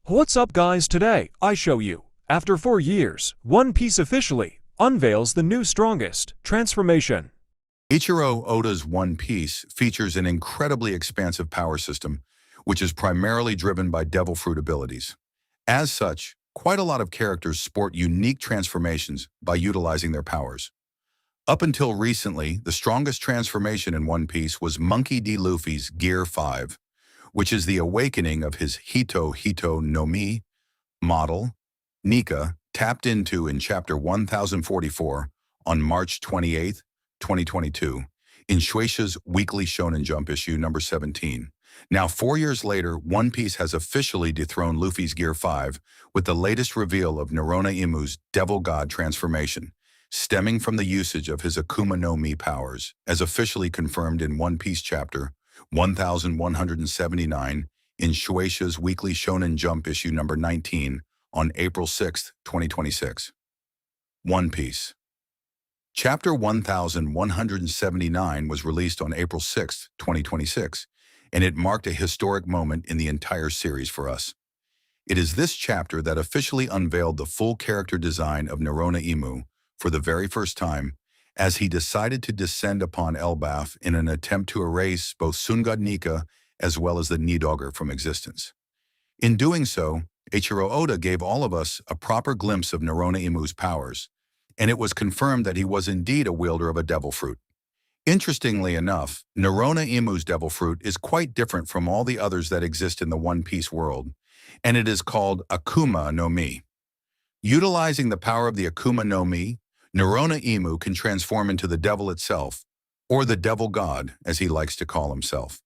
What's up guys, today I show you, after 4 years, One Piece officially unveils the new strongest transformation. Ichiro Oda's One Piece features an incredibly expansive power system, which is primarily driven by Devil Fruit abilities. As such, quite a lot of characters sport unique transformations by utilizing their powers. Up until recently, the strongest transformation in One Piece was Monkey D. Luffy's Gear 5, which is the awakening of his Hito Hito no Mi model, Nika, tapped into in Chapter 1044 on March 28, 2022, in Shueisha's Weekly Shonen Jump issue number 17. Now, 4 years later, One Piece has officially dethroned Luffy's Gear 5 with the latest reveal of Nerona Imu's Devil God transformation, stemming from the usage of his Akuma no Mi powers, as officially confirmed in One Piece Chapter 1179 in Shueisha's Weekly Shonen Jump issue number 19 on April 6, 2026. One Piece. Chapter 1179 was released on April 6, 2026, and it marked a historic moment in the entire series for us. It is this chapter that officially unveiled the full character design of Nerona Imu for the very first time, as he decided to descend upon Elbaf in an attempt to erase both Sungod Nika as well as the Nidogger from existence. In doing so, Eiichiro Oda gave all of us a proper glimpse of Nerona Imu's powers, and it was confirmed that he was indeed a wielder of a Devil Fruit. Interestingly enough, Nerona Imu's Devil Fruit is quite different from all the others that exist in the One Piece world, and it is called Akuma no Mi. Utilizing the power of the Akuma no Mi, Nerona Imu can transform into the devil itself, or the Devil God, as he likes to call himself.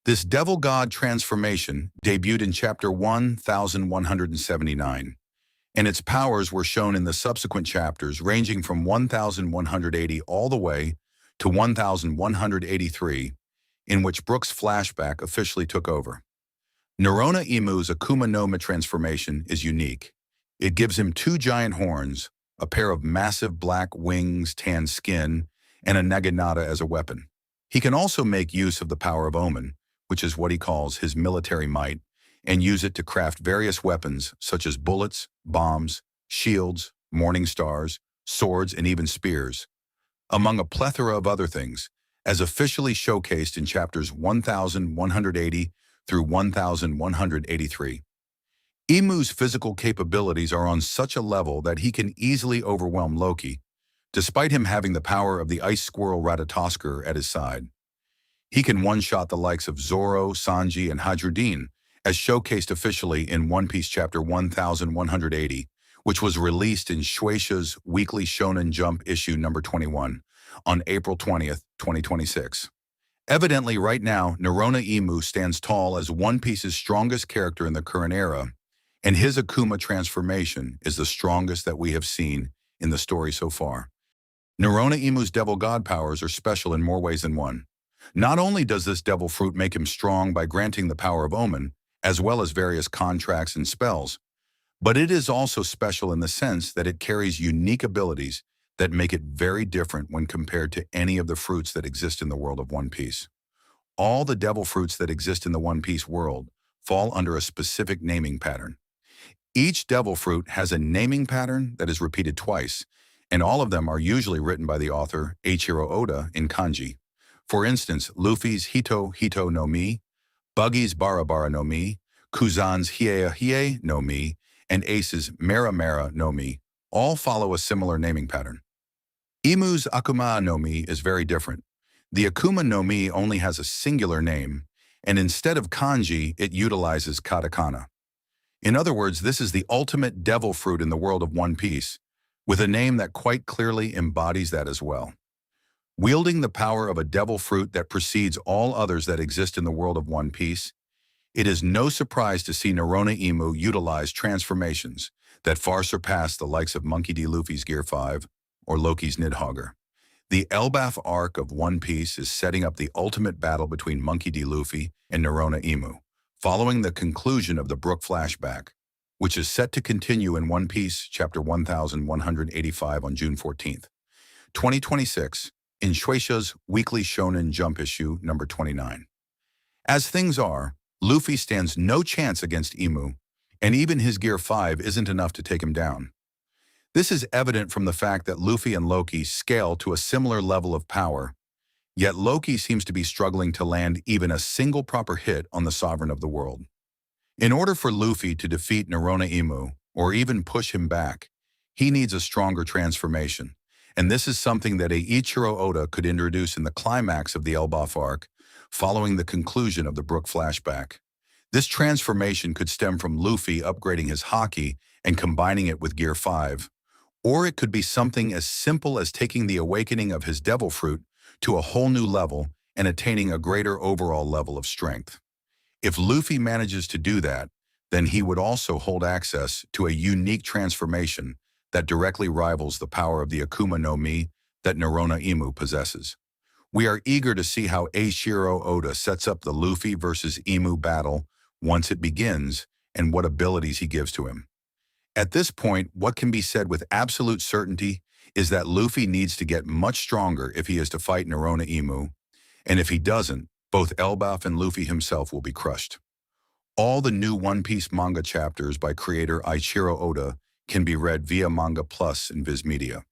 This Devil God transformation debuted in Chapter 1179, and its powers were shown in the subsequent chapters ranging from 1180 all the way to 1183, in which Brook's flashback officially took over. Nerona Imu's Akuma no Mi transformation is unique. It gives him 2 giant horns, a pair of massive black wings, tan skin, and a naginata as a weapon. He can also make use of the power of Omen, which is what he calls his military might, and use it to craft various weapons such as bullets, bombs, shields, morning stars, swords, and even spears, among a plethora of other things, as officially showcased in chapters 1180 through 1183. Imu's physical capabilities are on such a level that he can easily overwhelm Loki, despite him having the power of the ice squirrel Ratatoskr at his side. He can one-shot the likes of Zoro, Sanji, and Hadruddin, as showcased officially in One Piece Chapter 1180, which was released in Shueisha's Weekly Shonen Jump issue number 21 on April 20th, 2026. Evidently, right now, Nerona Imu stands tall as One Piece's strongest character in the current era, and his Akuma transformation is the strongest that we have seen in the story so far. Nerona Imu's Devil God powers are special in more ways than one. Not only does this Devil Fruit make him strong by granting the power of Omen, as well as various contracts and spells, but it is also special in the sense that it carries unique abilities that make it very different when compared to any of the fruits that exist in the world of One Piece. All the Devil Fruits that exist in the One Piece world fall under a specific naming pattern. Each Devil Fruit has a naming pattern that is repeated twice, and all of them are usually written by the author Eiichiro Oda in kanji. For instance, Luffy's Hito Hito no Mi, Buggy's Bara Bara no Mi, Kuzan's Hiei Hiei no Mi, and Ace's Mera Mera no Mi all follow a similar naming pattern. Imu's Akuma no Mi is very different. The Akuma no Mi only has a singular name, and instead of kanji, it utilizes katakana. In other words, this is the ultimate Devil Fruit in the world of One Piece, with a name that quite clearly embodies that as well. Wielding the power of a Devil Fruit that precedes all others that exist in the world of One Piece, it is no surprise to see Nerona Imu utilize transformations that far surpass the likes of Monkey D. Luffy's Gear 5 or Loki's Nidhogger. The Elbaf arc of One Piece is setting up the ultimate battle between Monkey D. Luffy and Nerona Imu, following the conclusion of the Brook flashback, which is set to continue in One Piece Chapter 1185 on June 14th, 2026, in Shueisha's Weekly Shonen Jump issue number 29. As things are, Luffy stands no chance against Imu, and even his Gear 5 isn't enough to take him down. This is evident from the fact that Luffy and Loki scale to a similar level of power, yet Loki seems to be struggling to land even a single proper hit on the Sovereign of the World. In order for Luffy to defeat Imu, or even push him back, he needs a stronger transformation, and this is something that Eiichiro Oda could introduce in the climax of the Elbaf arc, following the conclusion of the Brook flashback. This transformation could stem from Luffy upgrading his haki and combining it with Gear 5, or it could be something as simple as taking the awakening of his Devil Fruit to a whole new level and attaining a greater overall level of strength. If Luffy manages to do that, then he would also hold access to a unique transformation that directly rivals the power of the Akuma no Mi that Imu possesses. We are eager to see how Eiichiro Oda sets up the Luffy versus Emu battle once it begins and what abilities he gives to him. At this point, what can be said with absolute certainty is that Luffy needs to get much stronger if he is to fight Imu, and if he doesn't, both Elbaf and Luffy himself will be crushed. All the new One Piece manga chapters by creator Eiichiro Oda can be read via Manga Plus in Viz Media.